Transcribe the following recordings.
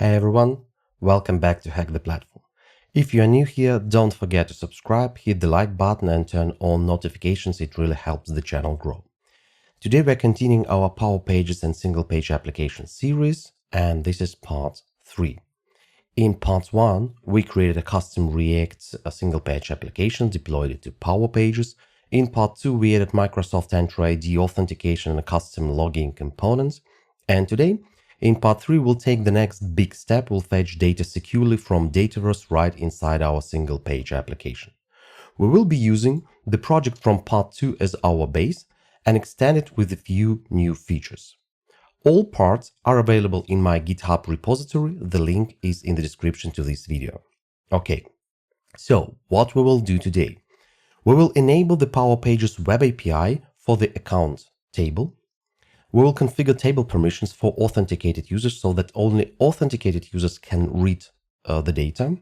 Hey everyone, welcome back to Hack the Platform. If you are new here, don't forget to subscribe, hit the like button and turn on notifications, it really helps the channel grow. Today we're continuing our Power Pages and Single Page Application series, and this is part 3. In part 1, we created a custom React single page application, deployed it to Power Pages. In part 2, we added Microsoft Entra ID, authentication and a custom login component. And today, in part 3, we'll take the next big step. We'll fetch data securely from Dataverse right inside our single page application. We will be using the project from part 2 as our base and extend it with a few new features. All parts are available in my GitHub repository. The link is in the description to this video. Okay, so what we will do today? We will enable the Power Pages web API for the account table. We will configure table permissions for authenticated users so that only authenticated users can read the data.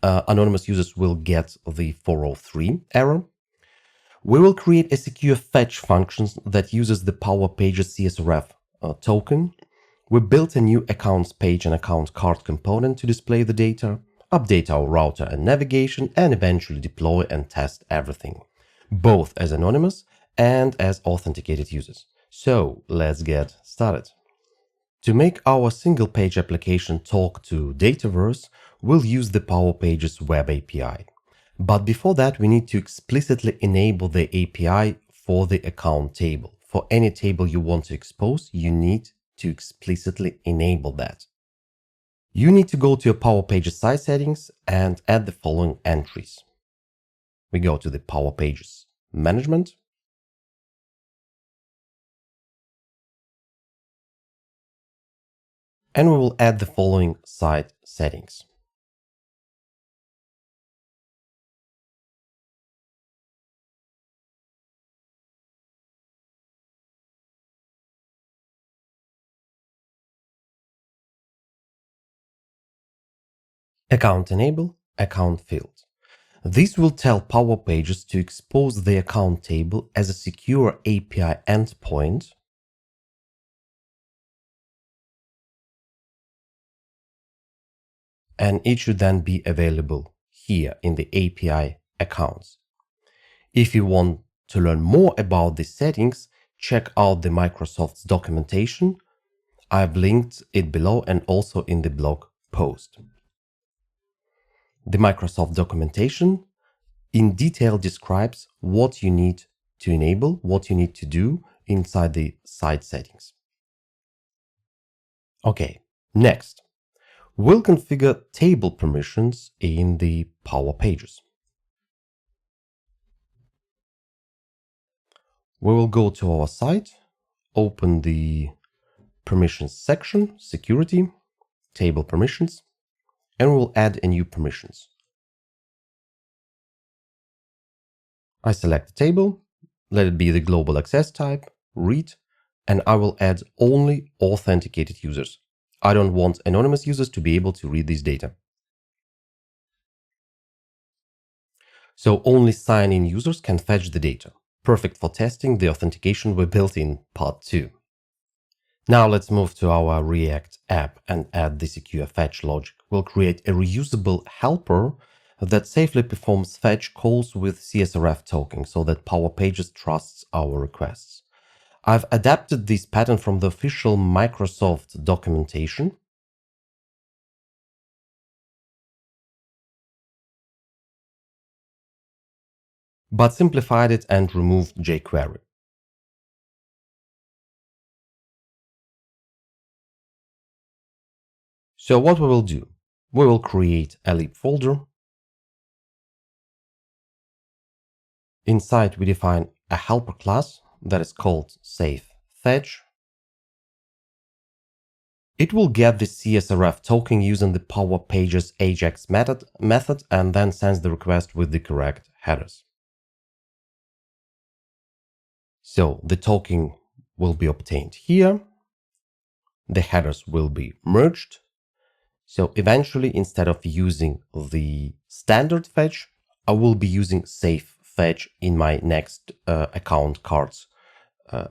Anonymous users will get the 403 error. We will create a secure fetch function that uses the Power Pages CSRF token. We built a new accounts page and account card component to display the data, update our router and navigation, and eventually deploy and test everything, both as anonymous and as authenticated users. So let's get started. To make our single page application talk to Dataverse, we'll use the Power Pages web API. But before that, we need to explicitly enable the API for the account table. For any table you want to expose, you need to explicitly enable that. You need to go to your Power Pages site settings and add the following entries. We go to the Power Pages Management. And we will add the following site settings. Account Enable, Account Field. This will tell Power Pages to expose the account table as a secure API endpoint and it should then be available here in the API accounts. If you want to learn more about these settings, check out the Microsoft's documentation. I've linked it below and also in the blog post. The Microsoft documentation in detail describes what you need to enable, what you need to do inside the site settings. Okay, next, we'll configure table permissions in the Power Pages. We will go to our site, open the permissions section, security, table permissions, and we'll add a new permissions. I select the table, let it be the global access type, read, and I will add only authenticated users. I don't want anonymous users to be able to read this data. So only sign-in users can fetch the data. Perfect for testing the authentication we built in part 2. Now let's move to our React app and add the secure fetch logic. We'll create a reusable helper that safely performs fetch calls with CSRF token so that Power Pages trusts our requests. I've adapted this pattern from the official Microsoft documentation. But simplified it and removed jQuery. So what we will do? We will create a lib folder. Inside we define a helper class that is called SafeFetch. It will get the CSRF token using the Power Pages AJAX method and then sends the request with the correct headers. So the token will be obtained here. The headers will be merged. So eventually, instead of using the standard fetch, I will be using SafeFetch in my next account cards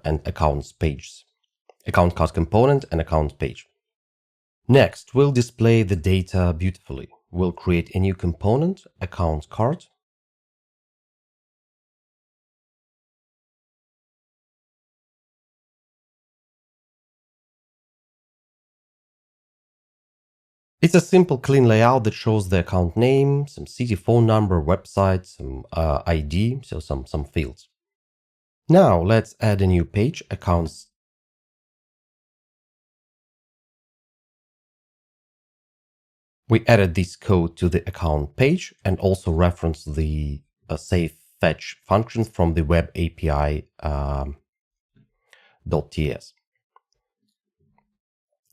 and accounts pages, account card component and account page. Next, we'll display the data beautifully. We'll create a new component, account card. It's a simple, clean layout that shows the account name, some city phone number, website, some ID, so some fields. Now let's add a new page, accounts. We added this code to the account page and also referenced the safe fetch functions from the web API .ts.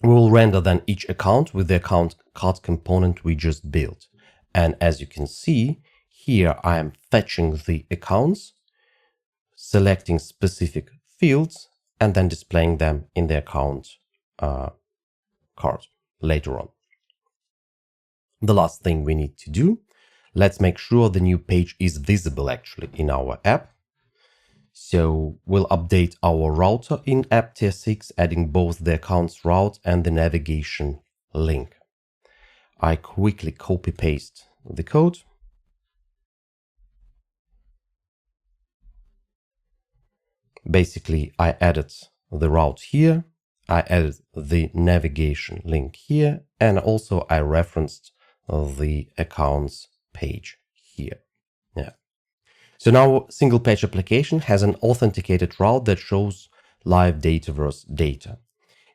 We will render then each account with the account card component we just built. And as you can see, here I am fetching the accounts, selecting specific fields, and then displaying them in the account card later on. The last thing we need to do, let's make sure the new page is visible actually in our app. So we'll update our router in app tier 6, adding both the accounts route and the navigation link. I quickly copy paste the code. Basically, I added the route here, I added the navigation link here, and also I referenced the accounts page here. Yeah. So now single page application has an authenticated route that shows live Dataverse data.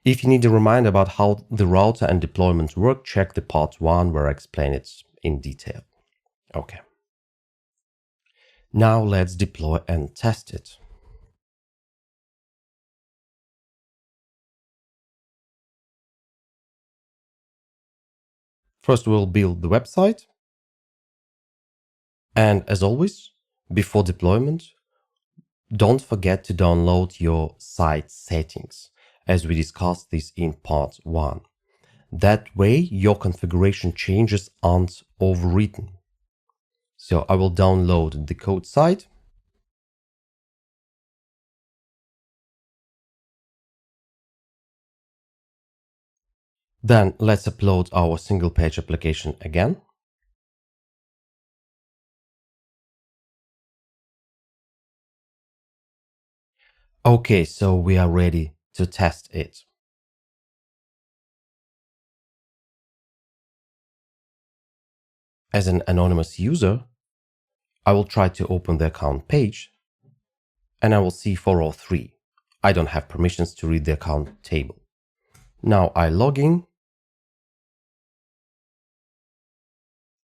If you need a reminder about how the router and deployment work, check the part 1 where I explain it in detail. Okay. Now let's deploy and test it. First, we'll build the website. And as always, before deployment, don't forget to download your site settings, as we discussed this in part 1. That way, your configuration changes aren't overwritten. So I will download the code site. Then let's upload our single page application again. Okay, so we are ready to test it. As an anonymous user, I will try to open the account page and I will see 403. I don't have permissions to read the account table. Now I log in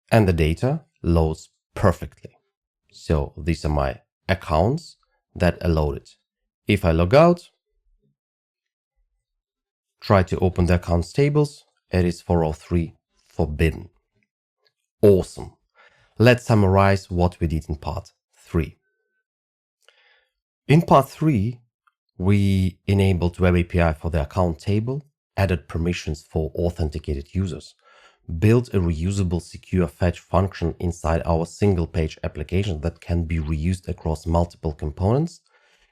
and the data loads perfectly. So these are my accounts that are loaded. If I log out, try to open the accounts tables, it is 403 forbidden. Awesome. Let's summarize what we did in part 3. In part 3, we enabled web API for the account table, added permissions for authenticated users, built a reusable secure fetch function inside our single page application that can be reused across multiple components,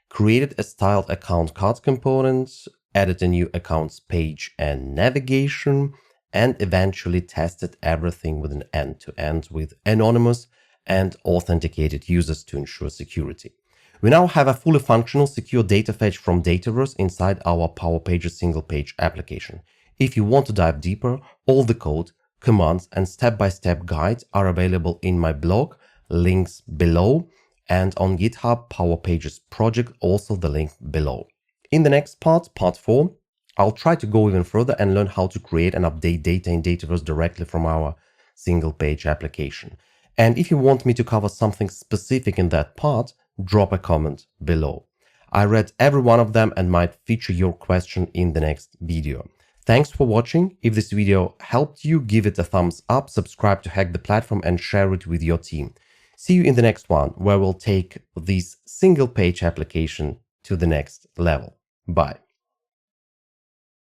created a styled account card component, added a new accounts page and navigation, and eventually tested everything with an end-to-end with anonymous and authenticated users to ensure security. We now have a fully functional secure data fetch from Dataverse inside our Power Pages single page application. If you want to dive deeper, all the code, commands, and step-by-step guides are available in my blog, links below, and on GitHub Power Pages project, also the link below. In the next part, part 4, I'll try to go even further and learn how to create and update data in Dataverse directly from our single page application. And if you want me to cover something specific in that part, drop a comment below. I read every one of them and might feature your question in the next video. Thanks for watching. If this video helped you, give it a thumbs up, subscribe to Hack the Platform, and share it with your team. See you in the next one, where we'll take this single page application to the next level. Bye.